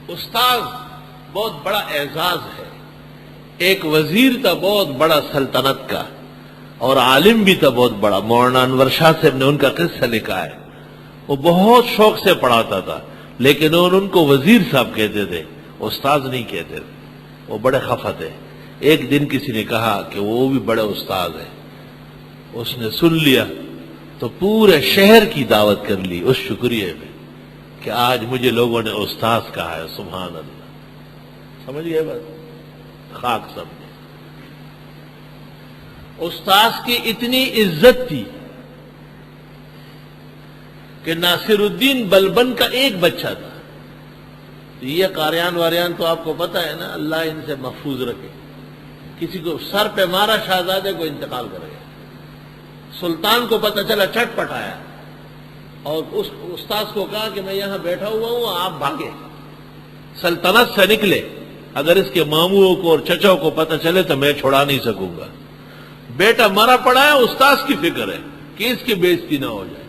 استاد بہت بڑا اعزاز ہے. ایک وزیر تھا بہت بڑا سلطنت کا، اور عالم بھی تھا بہت بڑا. مولانا انور شاہ صاحب نے ان کا قصہ لکھا ہے. وہ بہت شوق سے پڑھاتا تھا، لیکن ان کو وزیر صاحب کہتے تھے، استاد نہیں کہتے تھے. وہ بڑے خفا تھے. ایک دن کسی نے کہا کہ وہ بھی بڑے استاد ہیں. اس نے سن لیا تو پورے شہر کی دعوت کر لی اس شکریہ میں کہ آج مجھے لوگوں نے استاد کہا ہے. سبحان اللہ. سمجھ گئے بس، خاک سمجھے. استاد کی اتنی عزت تھی کہ ناصر الدین بلبن کا ایک بچہ تھا. یہ قاریان واریان تو آپ کو پتہ ہے نا، اللہ ان سے محفوظ رکھے. کسی کو سر پہ مارا شہزادے کو انتقال کر گیا. سلطان کو پتہ چلا، چٹ پٹ آیا اور اس استاذ کو کہا کہ میں یہاں بیٹھا ہوا ہوں، آپ بھاگے، سلطنت سے نکلے. اگر اس کے ماموں کو اور چچا کو پتہ چلے تو میں چھڑا نہیں سکوں گا. بیٹا مرا پڑا ہے، استاذ کی فکر ہے کہ اس کی بےزتی نہ ہو جائے.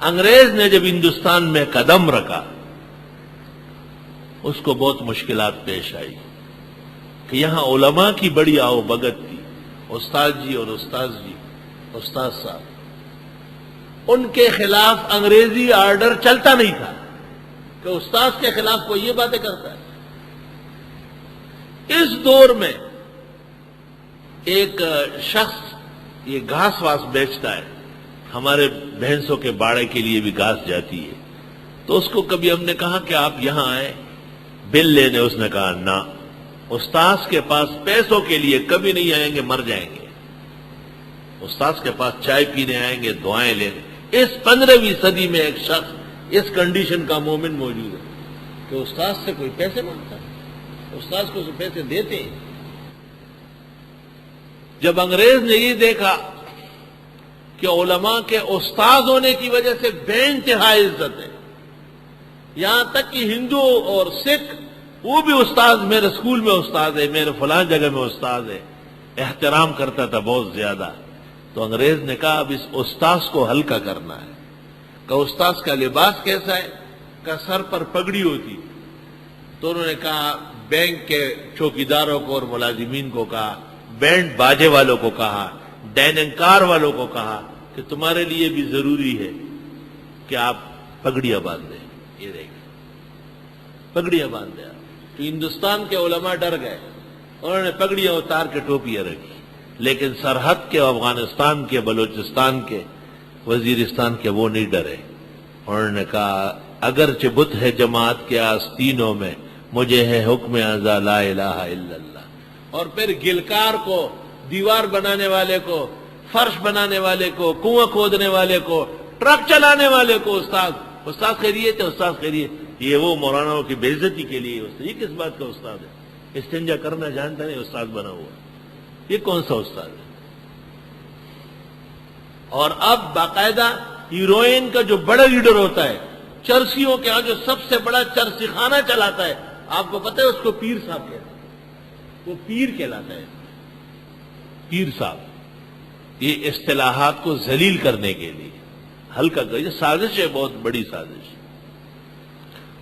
انگریز نے جب ہندوستان میں قدم رکھا، اس کو بہت مشکلات پیش آئی کہ یہاں علماء کی بڑی آؤ بگت تھی. استاد جی اور استاذ جی، استاد صاحب، ان کے خلاف انگریزی آرڈر چلتا نہیں تھا کہ استاد کے خلاف کوئی یہ باتیں کرتا ہے. اس دور میں ایک شخص یہ گھاس واس بیچتا ہے، ہمارے بھینسوں کے باڑے کے لیے بھی گھاس جاتی ہے. تو اس کو کبھی ہم نے کہا کہ آپ یہاں آئے بل لینے، اس نے کہا نہ، استاذ کے پاس پیسوں کے لیے کبھی نہیں آئیں گے، مر جائیں گے. استاذ کے پاس چائے پینے آئیں گے، دعائیں لینے. اس 15ویں صدی میں ایک شخص اس کنڈیشن کا مومن موجود ہے کہ استاذ سے کوئی پیسے مانگتا ہے، استاذ کو پیسے دیتے ہیں. جب انگریز نے یہ دیکھا کہ علماء کے استاد ہونے کی وجہ سے بے انتہا عزت ہے، یہاں تک کہ ہندو اور سکھ وہ بھی استاد، میرے اسکول میں استاد ہے، میرے فلاں جگہ میں استاد ہے، احترام کرتا تھا بہت زیادہ. تو انگریز نے کہا اب اس استاذ کو ہلکا کرنا ہے. کہ استاذ کا لباس کیسا ہے؟ کہ سر پر پگڑی ہوتی. تو انہوں نے کہا بینک کے چوکیداروں کو اور ملازمین کو کہا، بینڈ باجے والوں کو کہا، ڈائننگ کار والوں کو کہا کہ تمہارے لیے بھی ضروری ہے کہ آپ پگڑیاں باندھ دیں. یہ دیکھیں، پگڑیاں باندھ دیں. تو ہندوستان کے علماء ڈر گئے، انہوں نے پگڑیاں اتار کے ٹوپیاں رکھی. لیکن سرحد کے افغانستان کے، بلوچستان کے، وزیرستان کے وہ نہیں ڈرے. انہوں نے کہا اگرچہ بت ہے جماعت کے آستینوں میں، مجھے ہے حکم ازا لا الہ الا اللہ. اور پھر گلکار کو، دیوار بنانے والے کو، فرش بنانے والے کو، کنواں کھودنے والے کو، ٹرک چلانے والے کو استاد خیریت ہے، استاد خیریت. یہ وہ مولاناؤں کی بے عزتی کے لیے استاد. یہ کس بات کا استاد ہے؟ استنجا کرنا جانتا نہیں، استاد بنا ہوا. یہ کون سا استاد ہے؟ اور اب باقاعدہ ہیروئن کا جو بڑا لیڈر ہوتا ہے، چرسیوں کے ہاں جو سب سے بڑا چرسی خانہ چلاتا ہے، آپ کو پتہ ہے اس کو پیر صاحب کہتے ہیں. وہ پیر کہلاتا ہے، پیر صاحب. یہ اصطلاحات کو ذلیل کرنے کے لیے ہلکا کر، یہ سازش ہے، بہت بڑی سازش.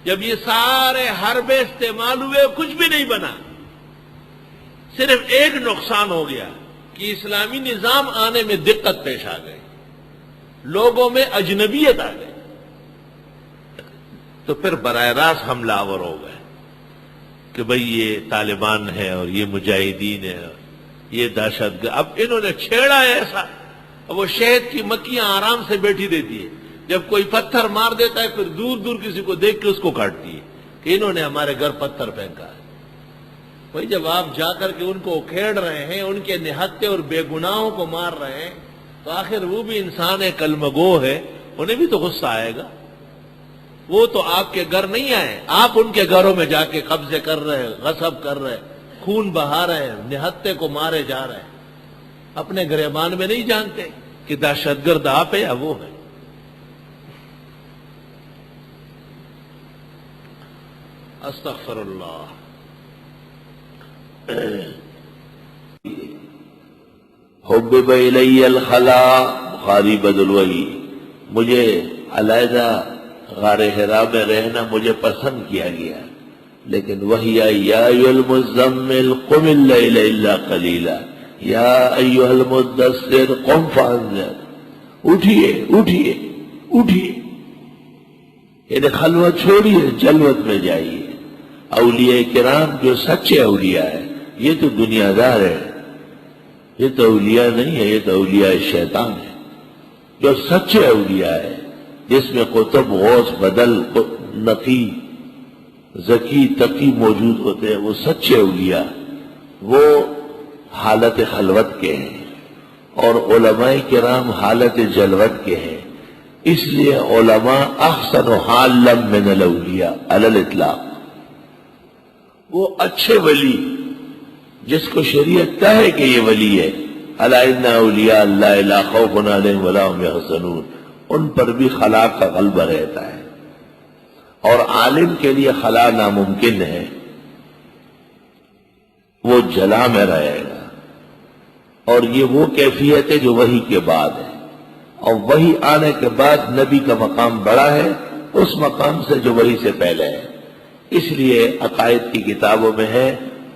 جب یہ سارے حربے استعمال ہوئے کچھ بھی نہیں بنا. صرف ایک نقصان ہو گیا کہ اسلامی نظام آنے میں دقت پیش آ گئی، لوگوں میں اجنبیت آ گئی. تو پھر براہ راست حملہ آور ہو گئے کہ بھئی یہ طالبان ہے اور یہ مجاہدین ہے اور یہ دہشت گرد. اب انہوں نے چھیڑا ہے ایسا. اب وہ شہد کی مکھیاں آرام سے بیٹھی دیتی ہے، جب کوئی پتھر مار دیتا ہے پھر دور دور کسی کو دیکھ کے اس کو کاٹتی ہے کہ انہوں نے ہمارے گھر پتھر پھینکا ہے. بھئی جب آپ جا کر کے ان کو کھیڑ رہے ہیں، ان کے نہتے اور بے گناہوں کو مار رہے ہیں، تو آخر وہ بھی انسان ہے، کلمہ گو ہے، انہیں بھی تو غصہ آئے گا. وہ تو آپ کے گھر نہیں آئے، آپ ان کے گھروں میں جا کے قبضے کر رہے، غصب کر رہے، خون بہا رہے، نہتے کو مارے جا رہے. اپنے گریبان میں نہیں جانتے کہ دہشت گرد آپ ہے یا وہ ہے. استغفر اللہ. حبب الی الخلا، بخاری بدلوئی، مجھے علیحدہ غار حرا میں رہنا مجھے پسند کیا گیا، لیکن وہی آئی یا ایھا المزمل قم اللیل الا قلیلا یا ایھا المدثر قم فانذر، اٹھیے اٹھیے اٹھیے، یعنی خلوت چھوڑیے، جلوت میں جائیے۔ اولیاء کرام جو سچے اولیاء ہیں، یہ تو دنیا دار ہے، یہ تو اولیاء نہیں ہے، یہ تو اولیاء شیطان ہے۔ جو سچے اولیاء ہے، جس میں قطب غوث بدل نقی ذکی تقی موجود ہوتے ہیں، وہ سچے اولیاء، وہ حالت خلوت کے ہیں، اور علماء کرام حالت جلوت کے ہیں۔ اس لیے علماء احسن حالا من الاولیاء علی الاطلاق، وہ اچھے ولی جس کو شریعت کہے کہ یہ ولی ہے، الا ان اولیاء اللہ لا خوف علیہم ولا هم یحزنون، ان پر بھی خلا کا غلبہ رہتا ہے۔ اور عالم کے لیے خلا ناممکن ہے، وہ جلا میں رہے گا، اور یہ وہ کیفیت ہے جو وحی کے بعد ہے، اور وحی آنے کے بعد نبی کا مقام بڑا ہے اس مقام سے جو وحی سے پہلے ہے۔ اس لیے عقائد کی کتابوں میں ہے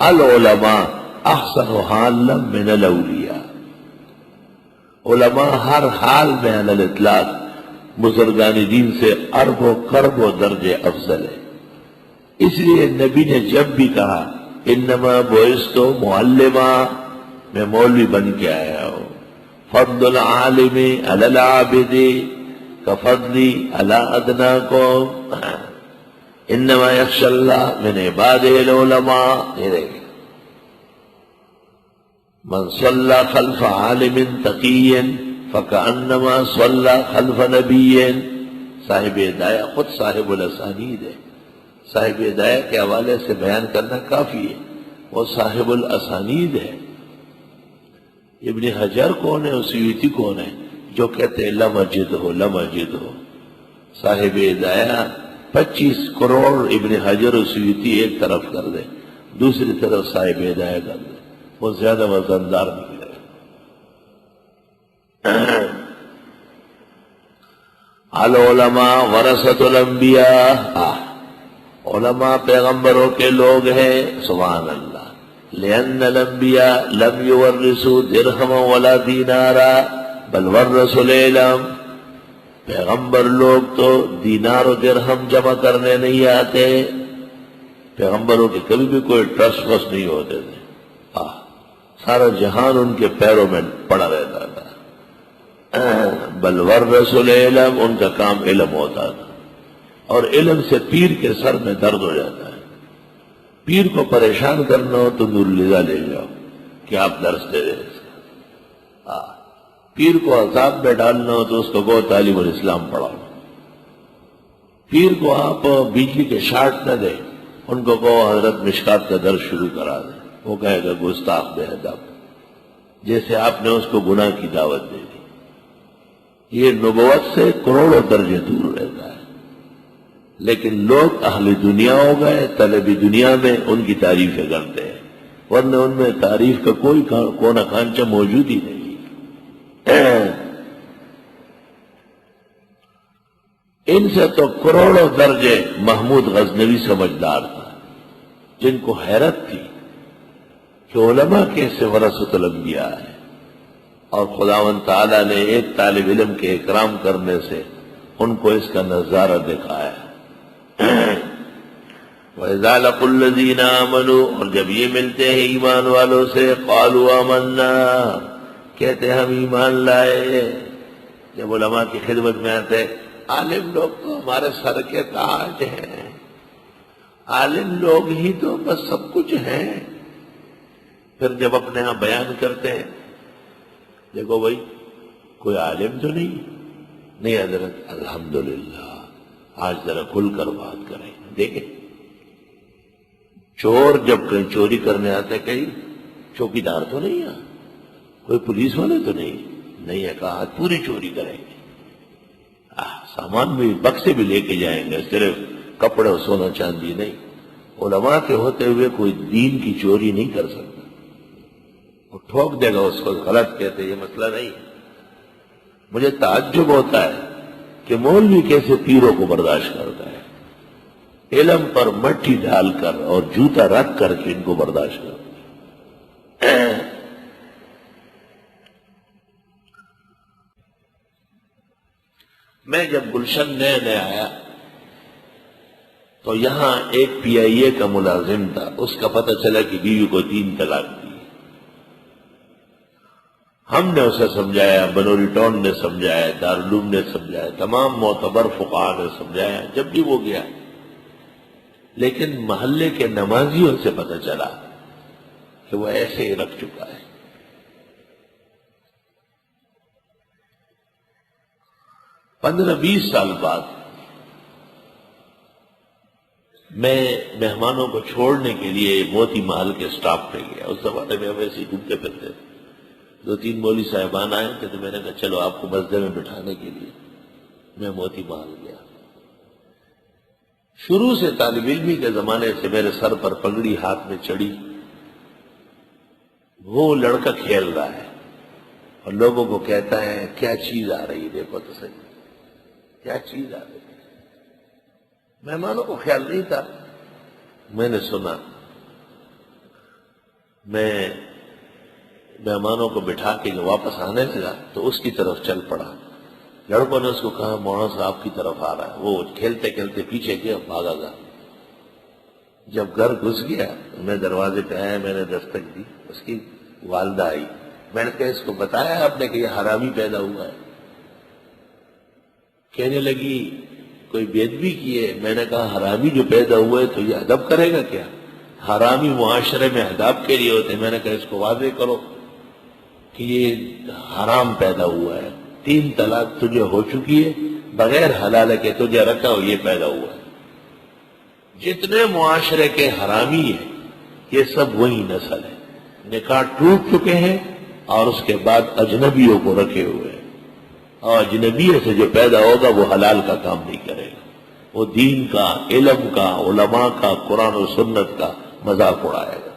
العلماء احسن حالا من الاولیاء، علماء ہر حال میں علی الاطلاق بزرگان دین سے ارب و کرب و درجے افضل ہے۔ اس لیے نبی نے جب بھی کہا انما بعثت معلما، میں مولوی بن کے آیا ہوں، فضل العالم علی العابد کفضلی علی ادناکم، انما یخشی اللہ من عبادہ العلماء۔ من صلی خلف عالم تقی فکأنما صلی خلف نبی۔ صاحب ہدایہ خود صاحب الاسانید ہے، صاحب ہدایہ کے حوالے سے بیان کرنا کافی ہے، وہ صاحب الاسانید ہے۔ ابن حجر کون ہے، سیوطی کون ہے جو کہتے ہیں لم اجد ہو لم اجد ہو؟ صاحب ہدایہ 25 کروڑ ابن حجر و سیوطی ایک طرف کر دے، دوسری طرف صاحب ہدایہ کر دے، وہ زیادہ وزندار نکلے۔ العلماء ورثۃ الانبیاء، علماء پیغمبروں کے لوگ ہیں، سبحان اللہ۔ لأن الانبیاء لم یورثوا درہما ولا دینارا بل ورثوا العلم، پیغمبر لوگ تو دینار و درہم جمع کرنے نہیں آتے، پیغمبروں کے کبھی بھی کوئی ٹرسٹ وسٹ نہیں ہوتے تھے، سارا جہان ان کے پیروں میں پڑا رہتا تھا۔ بل ورثوا العلم، ان کا کام علم ہوتا تھا، اور علم سے پیر کے سر میں درد ہو جاتا ہے۔ پیر کو پریشان کرنا ہو تو نور الہدیٰ لے جاؤ کہ آپ درس دے دیں اس کا، پیر کو عذاب میں ڈالنا ہو تو اس کو کہو تعلیم الاسلام پڑھاؤ، پیر کو آپ بجلی کے شارٹ نہ دیں، ان کو کہو حضرت مشکات کا درس شروع کرا دیں، وہ کہے گا گستاخ بے ادب، جیسے آپ نے اس کو گناہ کی دعوت دے دی۔ یہ نبوت سے کروڑوں درجے دور رہتا ہے، لیکن لوگ اہل دنیا ہو گئے، طلبی دنیا میں ان کی تعریفیں کرتے ہیں، ورنہ ان میں تعریف کا کوئی کونا کانچا موجود ہی نہیں۔ ان سے تو کروڑوں درجے محمود غزنوی سمجھدار تھا، جن کو حیرت تھی کہ علماء کیسے ورثۃ الانبیاء ہے، اور خداوند تعالیٰ نے ایک طالب علم کے اکرام کرنے سے ان کو اس کا نظارہ دکھایا۔ وَإِذَا لَقُوا الَّذِينَ آمَنُوا، اور جب یہ ملتے ہیں ایمان والوں سے، قَالُوا آمَنَّا، کہتے ہم ایمان لائے۔ جب علماء کی خدمت میں آتے، عالم لوگ تو ہمارے سر کے تاج ہیں، عالم لوگ ہی تو بس سب کچھ ہیں۔ پھر جب اپنے ہاں بیان کرتے ہیں، دیکھو بھائی کوئی عالم تو نہیں حضرت، الحمدللہ آج ذرا کھل کر بات کریں۔ دیکھیں چور جب کہیں چوری کرنے آتے، کہیں چوکی دار تو نہیں ہے، کوئی پولیس والے تو نہیں ہے، کہا آج پوری چوری کریں گے، سامان بھی بکسے بھی لے کے جائیں گے، صرف کپڑے اور سونا چاندی نہیں۔ علماء کے ہوتے ہوئے کوئی دین کی چوری نہیں کر سکتا، وہ ٹھوک دے گا اس کو، غلط کہتے، یہ مسئلہ نہیں ہے۔ مجھے تعجب ہوتا ہے کہ مولوی کیسے پیروں کو برداشت کرتا ہے، علم پر مٹی ڈال کر اور جوتا رکھ کر کے ان کو برداشت کرتا ہے۔ میں جب گلشن نئے نئے آیا تو یہاں ایک پی آئی اے کا ملازم تھا، اس کا پتہ چلا کہ بیوی کو 3 طلاق دی۔ ہم نے اسے سمجھایا، بنوری ٹاؤن نے سمجھایا، دارالعلوم نے سمجھایا، تمام معتبر فقہاء نے سمجھایا جب بھی وہ گیا، لیکن محلے کے نمازیوں سے پتہ چلا کہ وہ ایسے ہی رکھ چکا ہے۔ 15-20 سال بعد میں مہمانوں کو چھوڑنے کے لیے موتی محل کے سٹاپ پہ گیا۔ اس زمانے میں ہم ایسے ہی گھومتے پھرتے تھے، 2-3 مولوی صاحبان آئے تھے تو میں نے کہا چلو آپ کو مسجد میں بٹھانے کے لیے میں موتی محل گیا۔ شروع سے طالب علمی کے زمانے سے میرے سر پر پگڑی ہاتھ میں چڑھی، وہ لڑکا کھیل رہا ہے اور لوگوں کو کہتا ہے کیا چیز آ رہی، دیکھو تو صحیح کیا چیز آ رہی ہے۔ مہمانوں کو خیال نہیں تھا، میں نے سنا، میں مہمانوں کو بٹھا کے جو واپس آنے لگا تو اس کی طرف چل پڑا۔ لڑکوں نے اس کو کہا مولانا صاحب کی طرف آ رہا ہے، وہ کھیلتے کھیلتے پیچھے گیا، بھاگا گا۔ جب گھر گھس گیا میں دروازے پہ آیا، میں نے دستک دی، اس کی والدہ آئی، میں نے کہا اس کو بتایا آپ نے کہ یہ حرامی پیدا ہوا ہے؟ کہنے لگی کوئی بے ادبی کی ہے۔ میں نے کہا حرامی جو پیدا ہوا ہے تو یہ ادب کرے گا کیا؟ حرامی معاشرے میں ادب کے لیے ہوتے ہیں۔ میں نے کہا اس کو واضح کرو کہ یہ حرام پیدا ہوا ہے، 3 طلاق تجھے ہو چکی ہے، بغیر حلال کے تجھے رکھا ہو، یہ پیدا ہوا ہے۔ جتنے معاشرے کے حرامی ہیں یہ سب وہی نسل ہے، نکاح ٹوٹ چکے ہیں اور اس کے بعد اجنبیوں کو رکھے ہوئے ہیں، اور اجنبی سے جو پیدا ہوگا وہ حلال کا کام نہیں کرے گا، وہ دین کا، علم کا، علماء کا، قرآن و سنت کا مذاق اڑائے گا۔